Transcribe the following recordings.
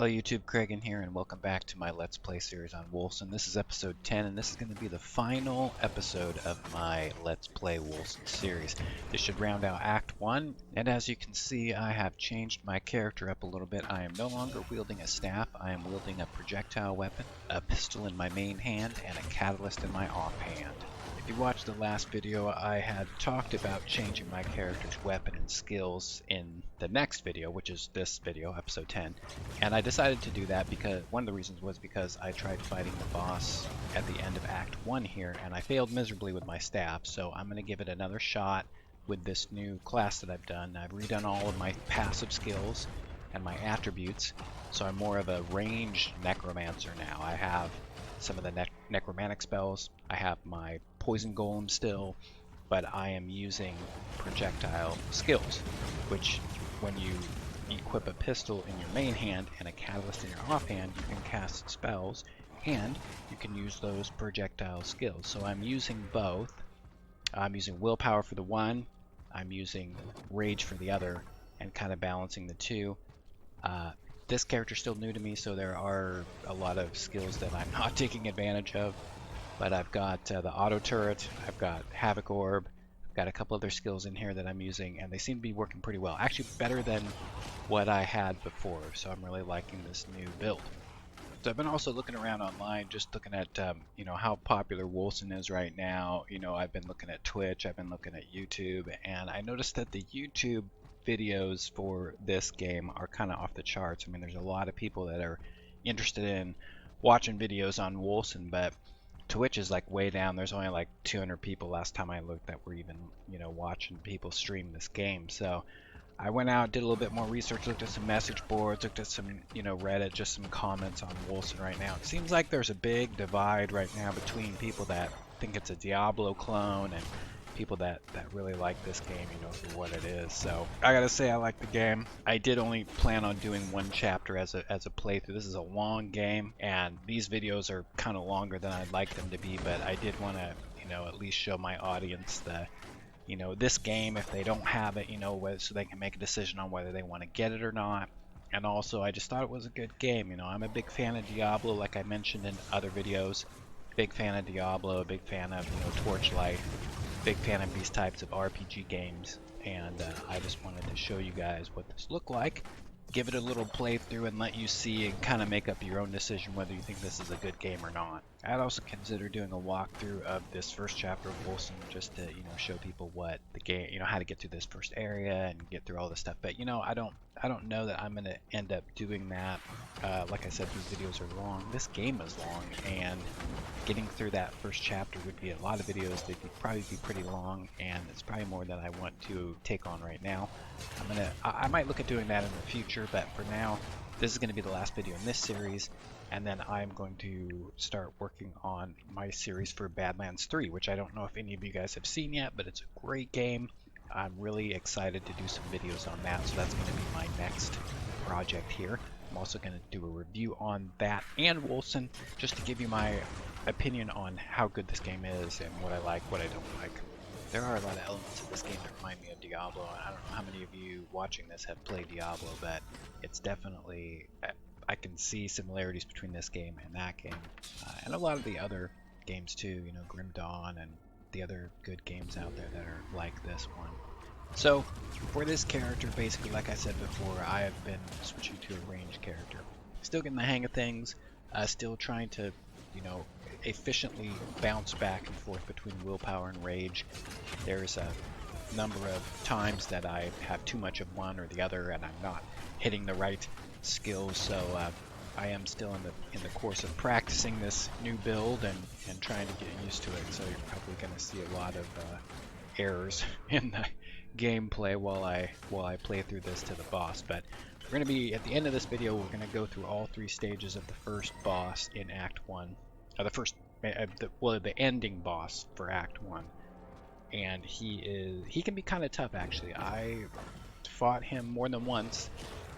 Hello YouTube, Craig in here, and welcome back to my Let's Play series on Wolcen. This is episode 10, and this is going to be the final episode of my Let's Play Wolcen series. This should round out Act 1, and as you can see, I have changed my character up a little bit. I am no longer wielding a staff, I am wielding a projectile weapon, a pistol in my main hand, and a catalyst in my offhand. If you watched the last video, I had talked about changing my character's weapon and skills in the next video, which is this video, episode 10. And I decided to do that because one of the reasons was because I tried fighting the boss at the end of Act 1 here, and I failed miserably with my staff, so I'm going to give it another shot with this new class that I've done. I've redone all of my passive skills and my attributes, so I'm more of a ranged necromancer now. I have some of the necromantic spells, I have my poison golem still, but I am using projectile skills, which when you equip a pistol in your main hand and a catalyst in your offhand, you can cast spells and you can use those projectile skills. So I'm using both. I'm using willpower for the one, I'm using rage for the other, and kind of balancing the two. This character's still new to me, so there are a lot of skills that I'm not taking advantage of. But I've got the auto turret, I've got Havoc Orb, I've got a couple other skills in here that I'm using, and they seem to be working pretty well. Actually better than what I had before, so I'm really liking this new build. So I've been also looking around online, just looking at how popular Wolcen is right now. I've been looking at Twitch, I've been looking at YouTube, and I noticed that the YouTube videos for this game are kind of off the charts. I mean, there's a lot of people that are interested in watching videos on Wolcen, but Twitch is like way down. There's only like 200 people last time I looked that were even, watching people stream this game. So I went out, did a little bit more research, looked at some message boards, looked at some, Reddit, just some comments on Wolcen right now. It seems like there's a big divide right now between people that think it's a Diablo clone and people that really like this game, for what it is. So I gotta say, I like the game. I did only plan on doing one chapter as a playthrough. This is a long game, and these videos are kind of longer than I'd like them to be, but I did want to, at least show my audience the, this game, if they don't have it, so they can make a decision on whether they want to get it or not. And also, I just thought it was a good game. I'm a big fan of Diablo, like I mentioned in other videos. Big fan of Diablo, big fan of, Torchlight. Big fan of these types of RPG games, and I just wanted to show you guys what this looked like, give it a little playthrough, and let you see and kind of make up your own decision whether you think this is a good game or not. I'd also consider doing a walkthrough of this first chapter of Wolcen, just to show people what the game, how to get through this first area and get through all this stuff. But I don't know that I'm gonna end up doing that. Like I said, these videos are long. This game is long, and getting through that first chapter would be a lot of videos. They'd probably be pretty long, and it's probably more than I want to take on right now. I might look at doing that in the future, but for now, this is going to be the last video in this series, and then I'm going to start working on my series for Badlands 3, which I don't know if any of you guys have seen yet, but it's a great game. I'm really excited to do some videos on that, so that's going to be my next project here. I'm also going to do a review on that and Wolcen, just to give you my opinion on how good this game is and what I like, what I don't like. There are a lot of elements of this game that remind me of Diablo, and I don't know how many of you watching this have played Diablo, but it's definitely, I can see similarities between this game and that game, and a lot of the other games too, Grim Dawn and the other good games out there that are like this one. So for this character, basically, like I said before, I have been switching to a ranged character. Still getting the hang of things, still trying to, efficiently bounce back and forth between willpower and rage. There's a number of times that I have too much of one or the other, and I'm not hitting the right skills. So I am still in the course of practicing this new build and trying to get used to it. So you're probably going to see a lot of errors in the gameplay while I play through this to the boss. But we're going to be, at the end of this video, we're going to go through all three stages of the first boss in Act 1. The ending boss for Act 1. And he can be kind of tough, actually. I fought him more than once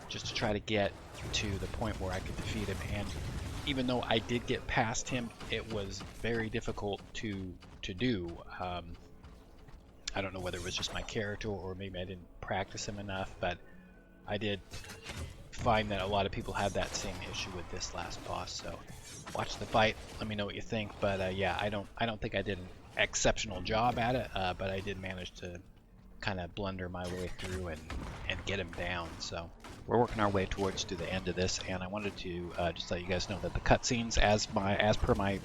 just to try to get to the point where I could defeat him, and even though I did get past him, it was very difficult to do. I don't know whether it was just my character or maybe I didn't practice him enough, but I did find that a lot of people have that same issue with this last boss. So watch the fight, let me know what you think. But yeah, I don't think I did an exceptional job at it, but I did manage to kind of blunder my way through and get him down. So we're working our way towards to the end of this, and I wanted to just let you guys know that the cutscenes, as per my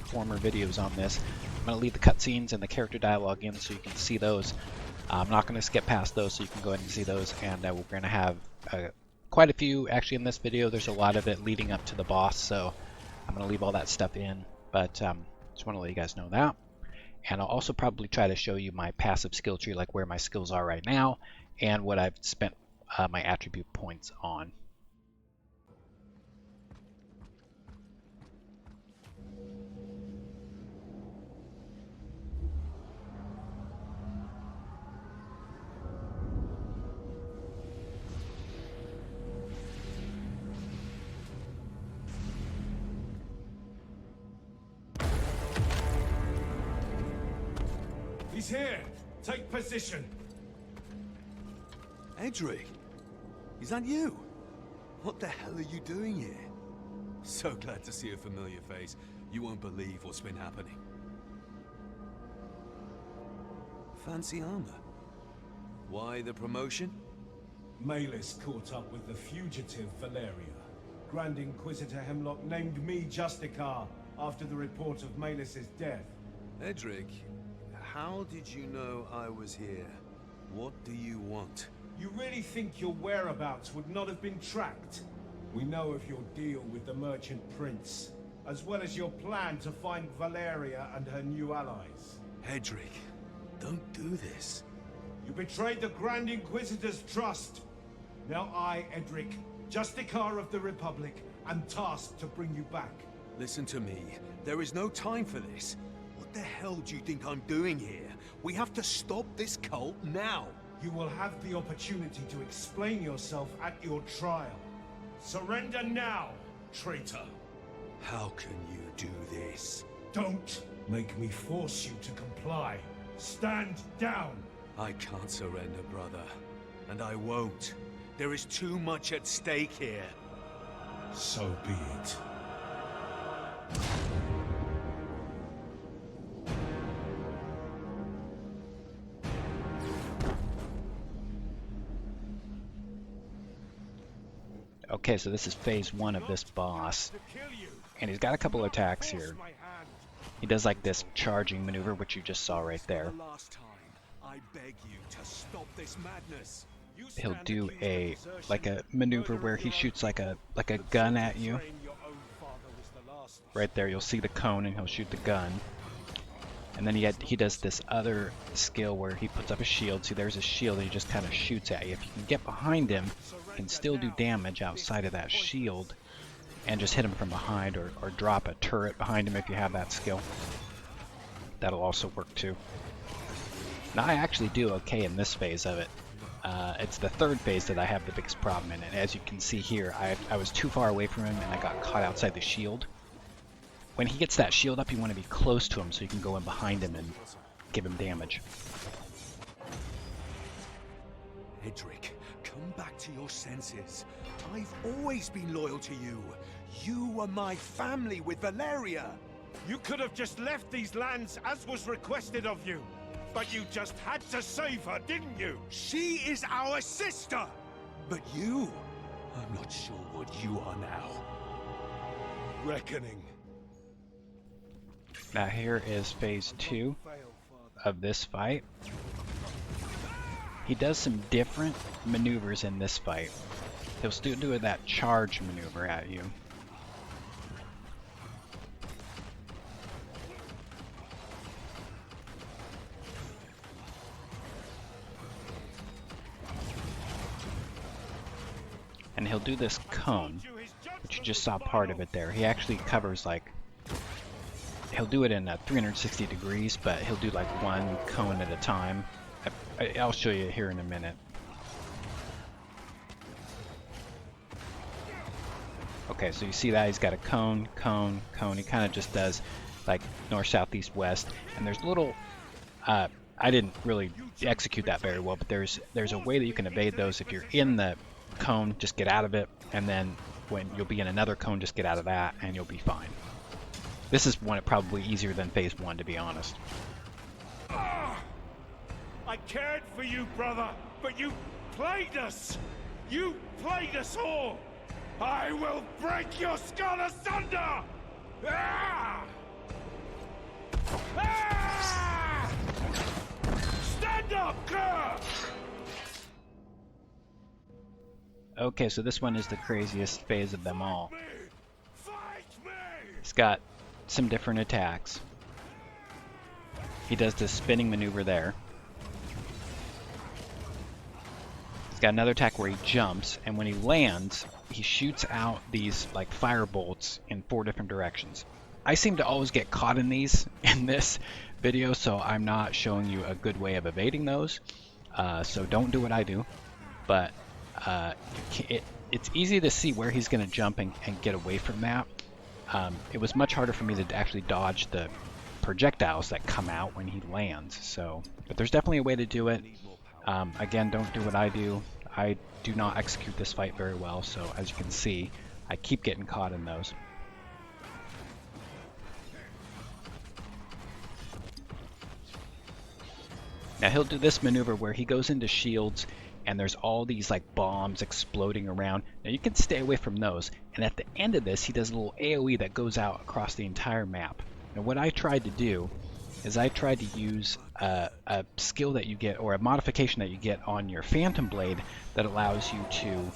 former videos on this, I'm going to leave the cutscenes and the character dialogue in so you can see those. I'm not going to skip past those, so you can go ahead and see those, and we're going to have quite a few actually in this video. There's a lot of it leading up to the boss, so I'm going to leave all that stuff in, but just want to let you guys know that. And I'll also probably try to show you my passive skill tree, like where my skills are right now and what I've spent my attribute points on. He's here! Take position! Edric! Is that you? What the hell are you doing here? So glad to see a familiar face. You won't believe what's been happening. Fancy armor. Why the promotion? Malus caught up with the fugitive Valeria. Grand Inquisitor Hemlock named me Justicar after the report of Malus's death. Edric, how did you know I was here? What do you want? You really think your whereabouts would not have been tracked? We know of your deal with the Merchant Prince, as well as your plan to find Valeria and her new allies. Edric, don't do this. You betrayed the Grand Inquisitor's trust. Now I, Edric, Justicar of the Republic, am tasked to bring you back. Listen to me. There is no time for this. What the hell do you think I'm doing here? We have to stop this cult now. You will have the opportunity to explain yourself at your trial. Surrender now, traitor. How can you do this? Don't make me force you to comply. Stand down. I can't surrender, brother. And I won't. There is too much at stake here. So be it. Okay, so this is phase 1 of this boss, and he's got a couple attacks here. He does like this charging maneuver, which you just saw right there. He'll do a maneuver where he shoots like a gun at you. Right there, you'll see the cone, and he'll shoot the gun. And then he does this other skill where he puts up a shield. See, there's a shield that he just kind of shoots at you. If you can get behind him, you can still do damage outside of that shield and just hit him from behind, or drop a turret behind him if you have that skill. That'll also work too. Now I actually do okay in this phase of it. It's the third phase that I have the biggest problem in, and as you can see here, I was too far away from him and I got caught outside the shield. When he gets that shield up, you want to be close to him so you can go in behind him and give him damage. Edric, come back to your senses. I've always been loyal to you. You were my family with Valeria. You could have just left these lands as was requested of you. But you just had to save her, didn't you? She is our sister! But you? I'm not sure what you are now. Reckoning. Now here is phase 2 of this fight. He does some different maneuvers in this fight. He'll still do that charge maneuver at you. And he'll do this cone, which you just saw part of it there. He actually covers he'll do it in 360 degrees, but he'll do like one cone at a time. I'll show you here in a minute. Okay, so you see that he's got a cone, cone, cone. He kind of just does like north, south, east, west. And there's little, I didn't really execute that very well, but there's a way that you can evade those if you're in the cone, just get out of it, and then when you'll be in another cone, just get out of that, and you'll be fine. This is one probably easier than phase 1, to be honest. I cared for you, brother, but you played us! You played us all! I will break your skull asunder! Ah! Ah! Stand up, Kerr! Okay, so this one is the craziest phase of them all. Fight me! He's got some different attacks. He does this spinning maneuver there. He's got another attack where he jumps, and when he lands, he shoots out these like fire bolts in 4 different directions. I seem to always get caught in these in this video, so I'm not showing you a good way of evading those. So don't do what I do, but it's easy to see where he's going to jump and get away from that. It was much harder for me to actually dodge the projectiles that come out when he lands. So, but there's definitely a way to do it. Again, don't do what I do. I do not execute this fight very well, so as you can see, I keep getting caught in those. Now he'll do this maneuver where he goes into shields and there's all these like bombs exploding around. Now you can stay away from those, and at the end of this he does a little AoE that goes out across the entire map. Now what I tried to do is I tried to use a skill that you get, or a modification that you get on your Phantom Blade, that allows you to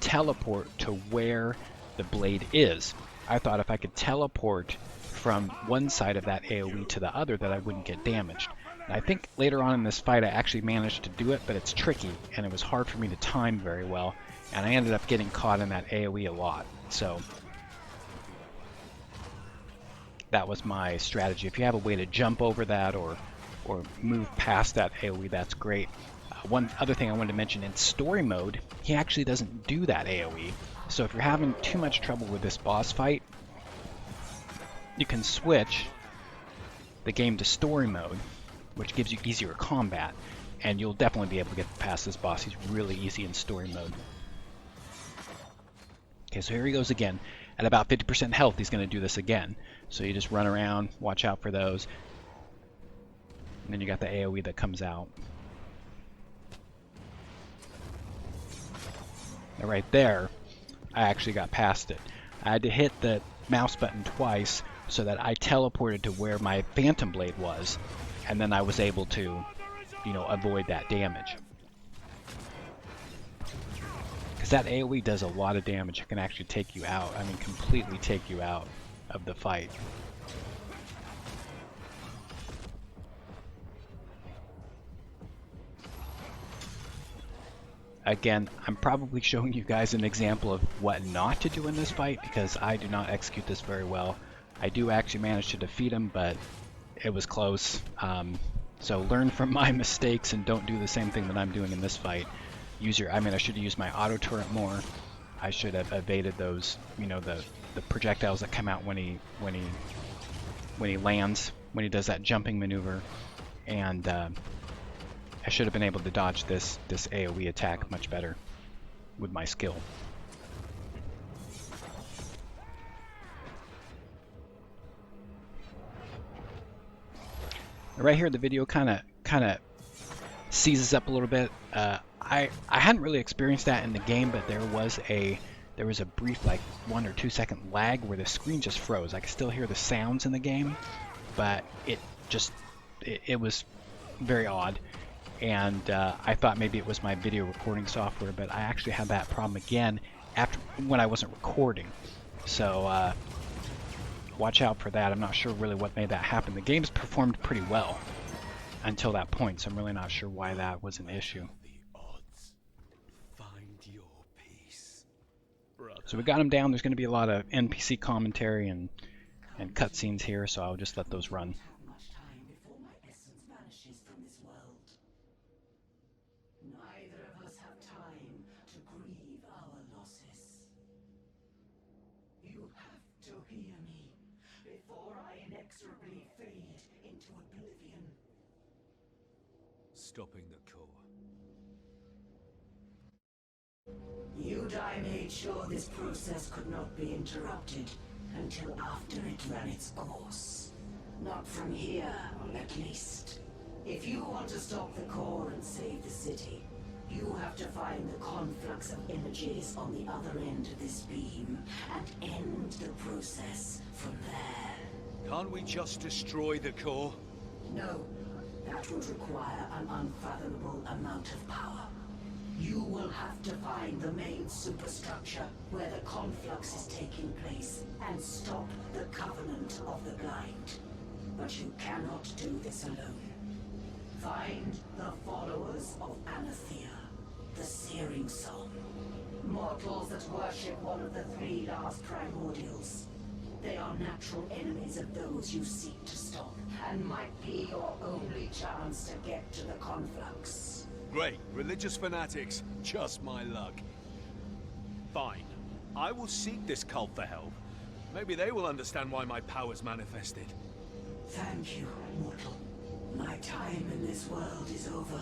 teleport to where the blade is. I thought if I could teleport from one side of that AoE to the other, that I wouldn't get damaged. And I think later on in this fight I actually managed to do it, but it's tricky and it was hard for me to time very well, and I ended up getting caught in that AoE a lot. So that was my strategy. If you have a way to jump over that or move past that AoE, that's great. One other thing I wanted to mention, in story mode, he actually doesn't do that AoE. So if you're having too much trouble with this boss fight, you can switch the game to story mode, which gives you easier combat, and you'll definitely be able to get past this boss. He's really easy in story mode. Okay, so here he goes again. At about 50% health, he's going to do this again. So you just run around, watch out for those. And then you got the AoE that comes out. Now right there, I actually got past it. I had to hit the mouse button twice so that I teleported to where my Phantom Blade was, and then I was able to, avoid that damage. Because that AoE does a lot of damage. It can actually take you out. I mean, completely take you out of the fight. Again, I'm probably showing you guys an example of what not to do in this fight, because I do not execute this very well. I do actually manage to defeat him, but it was close. So learn from my mistakes and don't do the same thing that I'm doing in this fight. I should have used my auto turret more. I should have evaded those, the projectiles that come out when he lands, when he does that jumping maneuver, and I should have been able to dodge this AoE attack much better with my skill. Right here, the video kind of seizes up a little bit. I hadn't really experienced that in the game, but there was a brief, like 1 or 2 second lag where the screen just froze. I could still hear the sounds in the game, but it was very odd. And I thought maybe it was my video recording software, but I actually had that problem again when I wasn't recording. So watch out for that. I'm not sure really what made that happen. The game's performed pretty well until that point, so I'm really not sure why that was an issue. So we got him down. There's going to be a lot of NPC commentary and cutscenes here, so I'll just let those run. Stopping the core. Udai made sure this process could not be interrupted until after it ran its course. Not from here, at least. If you want to stop the core and save the city, you have to find the conflux of energies on the other end of this beam and end the process from there. Can't we just destroy the core? No, that would require an unfathomable amount of power. You will have to find the main superstructure where the conflux is taking place and stop the Covenant of the Blind. But you cannot do this alone. Find the followers of Anathea, the Searing Song. Mortals that worship one of the 3 last primordials. They are natural enemies of those you seek to stop, and might be your only chance to get to the conflux. Great. Religious fanatics. Just my luck. Fine. I will seek this cult for help. Maybe they will understand why my powers manifested. Thank you, mortal. My time in this world is over,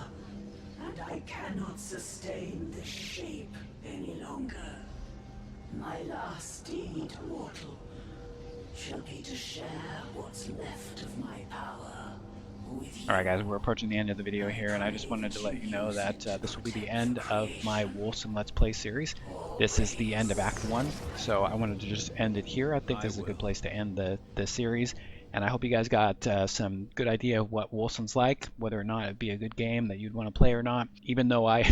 and I cannot sustain this shape any longer. My last deed, mortal, shall be to share what's left of my power with you. Alright guys, we're approaching the end of the video here, and I just wanted to let you know that this will be the end of my Wolcen Let's Play series. This is the end of Act 1, so I wanted to just end it here. I think this is a good place to end the series. And I hope you guys got some good idea of what Wolcen's like, whether or not it'd be a good game that you'd want to play or not. Even though I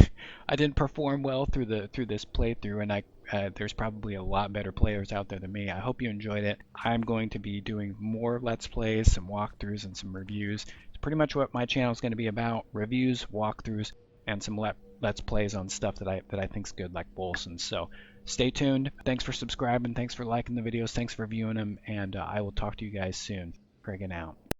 didn't perform well through this playthrough, and there's probably a lot better players out there than me. I hope you enjoyed it. I'm going to be doing more Let's Plays, some walkthroughs, and some reviews. It's pretty much what my channel is going to be about: reviews, walkthroughs, and some Let's Plays on stuff that I think's good, like Wolcen. So stay tuned. Thanks for subscribing. Thanks for liking the videos. Thanks for viewing them. And I will talk to you guys soon. Craig out.